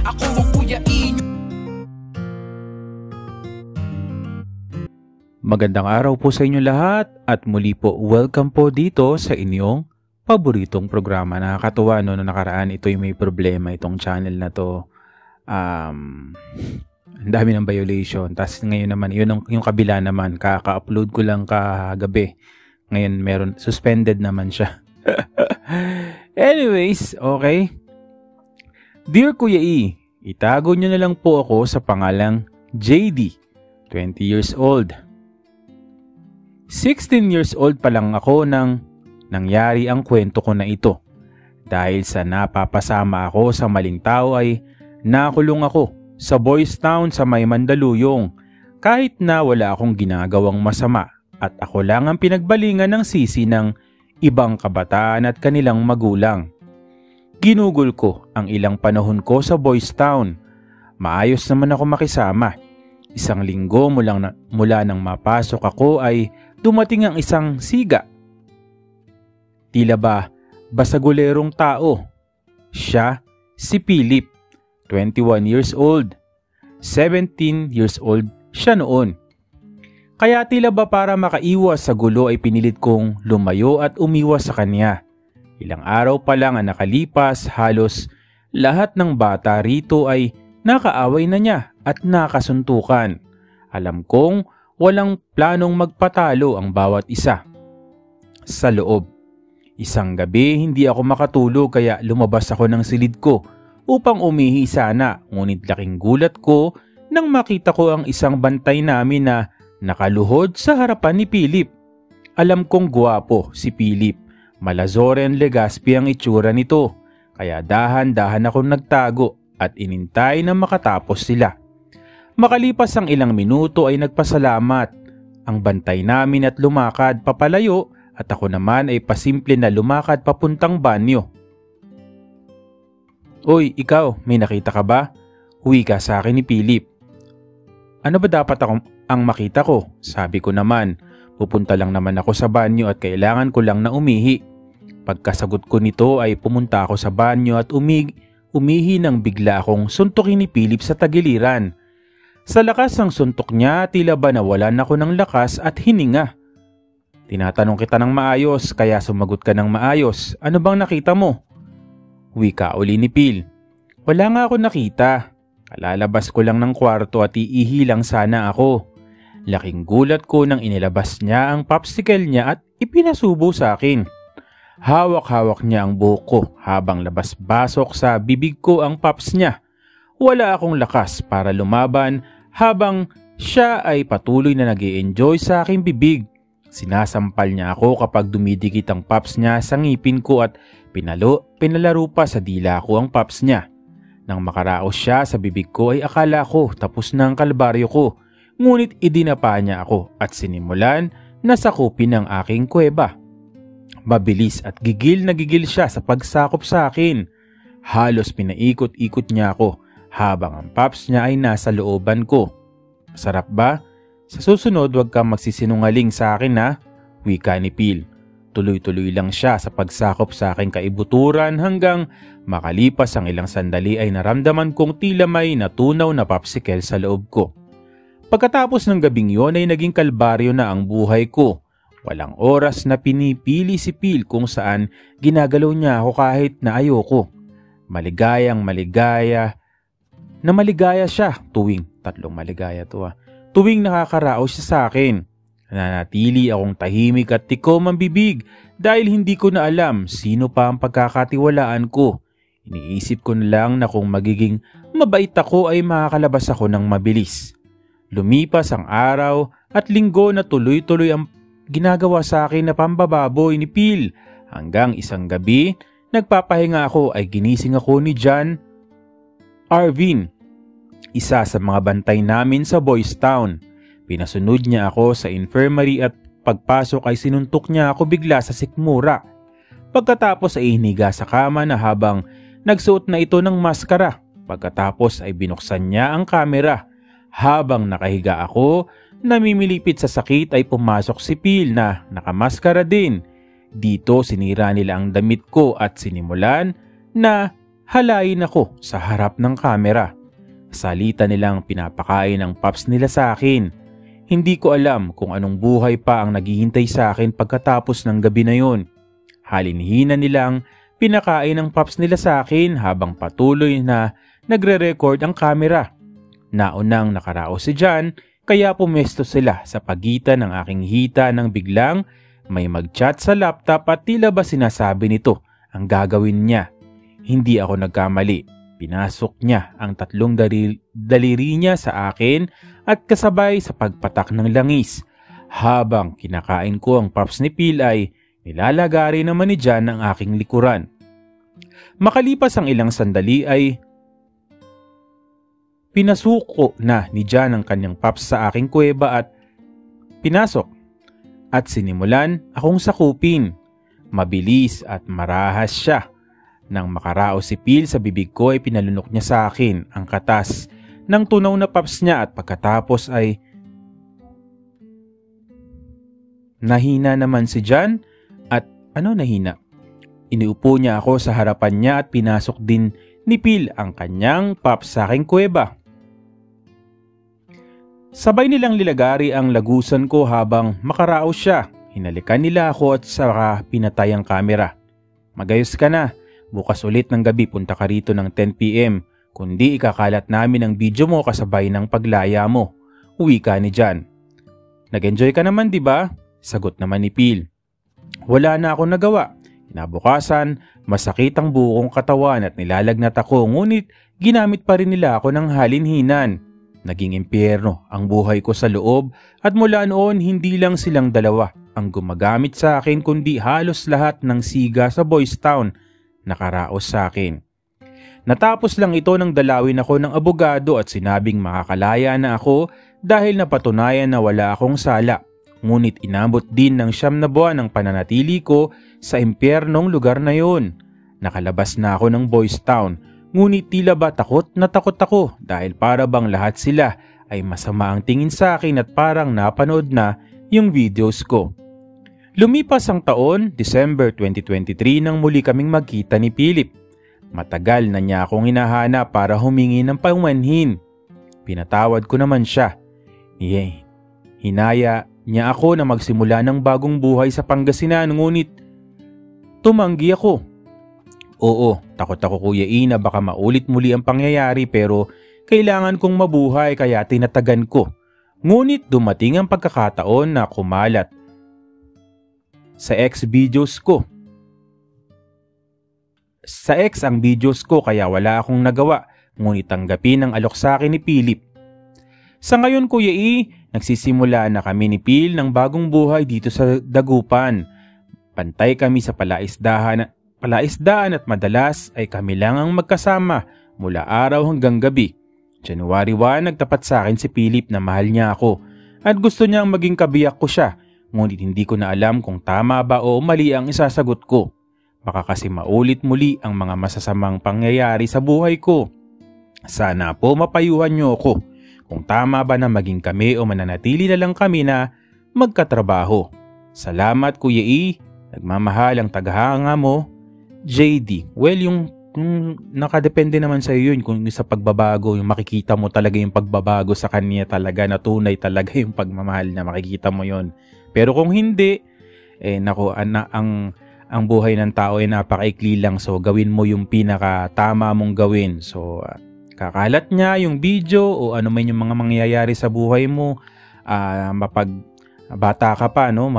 ako ang Kuya E. Magandang araw po sa inyo lahat at muli po welcome po dito sa inyong paboritong programa. Nakakatuwa no, na nakaraan ito'y may problema itong channel na to. Ang dami ng violation. Tapos ngayon naman, yung kabila naman, kaka-upload ko lang kagabi. Ngayon meron, suspended naman siya. Anyways, okay. Dear Kuya E, itago nyo na lang po ako sa pangalang JD, 20 years old. 16 years old pa lang ako nang nangyari ang kwento ko na ito. Dahil sa napapasama ako sa maling tao ay nakulong ako sa Boys Town sa may Mandaluyong kahit na wala akong ginagawang masama at ako lang ang pinagbalingan ng sisi ng ibang kabataan at kanilang magulang. Ginugol ko ang ilang panahon ko sa Boys Town. Maayos naman ako makisama. Isang linggo mula nang mapasok ako ay dumating ang isang siga. Tila ba basagulerong tao. Siya si Philip, 21 years old. 17 years old siya noon. Kaya tila ba para makaiwas sa gulo ay pinilit kong lumayo at umiwas sa kanya. Ilang araw pa lang ang nakalipas, halos lahat ng bata rito ay nakaaway na niya at nakasuntukan. Alam kong walang planong magpatalo ang bawat isa. Sa loob, isang gabi hindi ako makatulog kaya lumabas ako ng silid ko upang umihi sana, ngunit laking gulat ko nang makita ko ang isang bantay namin na nakaluhod sa harapan ni Philip. Alam kong guwapo si Philip. Malazoren Legazpi ang itsura nito, kaya dahan-dahan akong nagtago at inintay na makatapos sila. Makalipas ang ilang minuto ay nagpasalamat ang bantay namin at lumakad papalayo at ako naman ay pasimple na lumakad papuntang banyo. Oy, ikaw, may nakita ka ba? Huwi ka sa akin ni Philip. Ano ba dapat ang makita ko? Sabi ko naman. Pupunta lang naman ako sa banyo at kailangan ko lang na umihi. Pagkasagot ko nito ay pumunta ako sa banyo at umihi nang bigla akong suntukin ni Philip sa tagiliran. Sa lakas ng suntok niya, tila ba nawalan ako ng lakas at hininga. Tinatanong kita ng maayos kaya sumagot ka ng maayos. Ano bang nakita mo? Wika uli ni Phil. Wala nga ako nakita. Kalalabas ko lang ng kwarto at iihi lang sana ako. Laking gulat ko nang inilabas niya ang popsicle niya at ipinasubo sa akin. Hawak-hawak niya ang buhok ko habang labas-basok sa bibig ko ang pops niya. Wala akong lakas para lumaban habang siya ay patuloy na nag-i-enjoy sa aking bibig. Sinasampal niya ako kapag dumidikit ang pops niya sa ngipin ko at pinalaro pa sa dila ko ang pops niya. Nang makaraos siya sa bibig ko ay akala ko tapos na ang kalbaryo ko. Ngunit idinapa niya ako at sinimulan na sakupin ang aking kuweba. Mabilis at gigil na gigil siya sa pagsakop sa akin. Halos pinaikot-ikot niya ako habang ang pops niya ay nasa looban ko. Sarap ba? Sa susunod huwag kang magsisinungaling sa akin ha, wika ni Phil. Tuloy-tuloy lang siya sa pagsakop sa aking kaibuturan hanggang makalipas ang ilang sandali ay naramdaman kong tila may natunaw na popsicle sa loob ko. Pagkatapos ng gabing yon ay naging kalbaryo na ang buhay ko. Walang oras na pinipili si Phil kung saan ginagalaw niya ako kahit na ayoko. Maligaya siya tuwing tuwing nakakaraos siya sa akin. Nanatili akong tahimik at tikom ang bibig dahil hindi ko na alam sino pa ang pagkakatiwalaan ko. Iniisip ko na lang na kung magiging mabait ako ay makakalabas ako ng mabilis. Lumipas ang araw at linggo na tuloy-tuloy ang ginagawa sa akin na pambababoy ni Phil. Hanggang isang gabi, nagpapahinga ako ay ginising ako ni John Arvin, isa sa mga bantay namin sa Boys Town. Pinasunod niya ako sa infirmary at pagpasok ay sinuntok niya ako bigla sa sikmura. Pagkatapos ay hiniga sa kama na habang nagsuot na ito ng maskara. Pagkatapos ay binuksan niya ang kamera. Habang nakahiga ako, namimilipit sa sakit ay pumasok si Phil na nakamaskara din. Dito sinira nila ang damit ko at sinimulan na halayin ako sa harap ng kamera. Salita nilang pinapakain ang paps nila sa akin. Hindi ko alam kung anong buhay pa ang naghihintay sa akin pagkatapos ng gabi na yon. Halinhina nilang pinakain ang paps nila sa akin habang patuloy na nagre-record ang kamera. Naunang nakaraos si John kaya pumesto sila sa pagitan ng aking hita nang biglang may mag-chat sa laptop at tila ba sinasabi nito ang gagawin niya. Hindi ako nagkamali. Pinasok niya ang 3 daliri niya sa akin at kasabay sa pagpatak ng langis. Habang kinakain ko ang paps ni Phil ay nilalagari naman ni John ang aking likuran. Makalipas ang ilang sandali ay pinasuko na ni John ang kanyang paps sa aking kuweba at pinasok at sinimulan akong sakupin. Mabilis at marahas siya. Nang makaraos si Phil sa bibig ko ay pinalunok niya sa akin ang katas ng tunaw na paps niya at pagkatapos ay nahina naman si John at nahina? Iniupo niya ako sa harapan niya at pinasok din ni Phil ang kanyang paps sa aking kuweba. Sabay nilang nilagari ang lagusan ko habang makaraos siya. Hinalikan nila ako at saka pinatay ang kamera. Magayos ka na. Bukas ulit ng gabi punta ka rito ng 10 PM. Kundi ikakalat namin ang video mo kasabay ng paglaya mo. Uwi ka ni John. Nag-enjoy ka naman, di ba? Sagot naman ni Phil. Wala na akong nagawa. Kinabukasan, masakit ang buong katawan at nilalagnat ako ngunit ginamit pa rin nila ako ng halinhinan. Naging impyerno ang buhay ko sa loob at mula noon hindi lang silang dalawa ang gumagamit sa akin kundi halos lahat ng siga sa Boys Town nakaraos sa akin. Natapos lang ito nang dalawin ako ng abogado at sinabing makakalaya na ako dahil napatunayan na wala akong sala. Ngunit inabot din ng 9 na buwan ang pananatili ko sa impyernong lugar na yon. Nakalabas na ako ng Boys Town, ngunit tila ba takot na takot ako dahil para bang lahat sila ay masama ang tingin sa akin at parang napanood na yung videos ko. Lumipas ang taon, December 2023 nang muli kaming magkita ni Philip. Matagal na niya akong hinahanap para humingi ng paumanhin. Pinatawad ko naman siya. Hinaya niya ako na magsimula ng bagong buhay sa Pangasinan ngunit tumanggi ako. Oo, takot ako Kuya E na baka maulit muli ang pangyayari pero kailangan kong mabuhay kaya tinatagan ko. Ngunit dumating ang pagkakataon na kumalat sa X videos ko. Sa X ang videos ko kaya wala akong nagawa ngunit tanggapin ang alok sa akin ni Philip. Sa ngayon Kuya E, nagsisimula na kami ni Phil ng bagong buhay dito sa Dagupan. Pantay kami sa palaisdaan at madalas ay kami lang ang magkasama mula araw hanggang gabi. January 1 nagtapat sa akin si Philip na mahal niya ako at gusto niyang maging kabiyak ko siya. Ngunit hindi ko na alam kung tama ba o mali ang isasagot ko. Baka kasi maulit muli ang mga masasamang pangyayari sa buhay ko. Sana po mapayuhan niyo ako kung tama ba na maging kami o mananatili na lang kami na magkatrabaho. Salamat Kuya E, nagmamahal ang tagahanga mo, JD. Well, yung nakadepende naman sa iyo yun kung sa pagbabago, yung makikita mo talaga yung pagbabago sa kanya talaga na tunay talaga yung pagmamahal na makikita mo yon. Pero kung hindi, ang buhay ng tao ay napakaikli lang. So, gawin mo yung pinaka-tama mong gawin. So, kakalat niya yung video o ano man yung mga mangyayari sa buhay mo. Bata ka pa, no?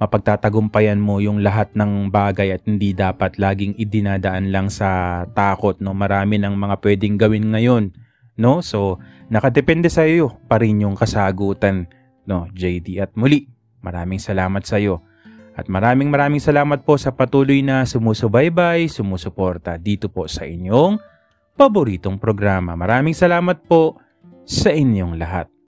Mapagtatagumpayan mo yung lahat ng bagay at hindi dapat laging idinadaan lang sa takot, no? Marami ng mga pwedeng gawin ngayon, no? So, nakadepende sa iyo pa rin yung kasagutan, no, JD. At muli, maraming salamat sa iyo. At maraming salamat po sa patuloy na sumusubaybay, sumusuporta dito po sa inyong paboritong programa. Maraming salamat po sa inyong lahat.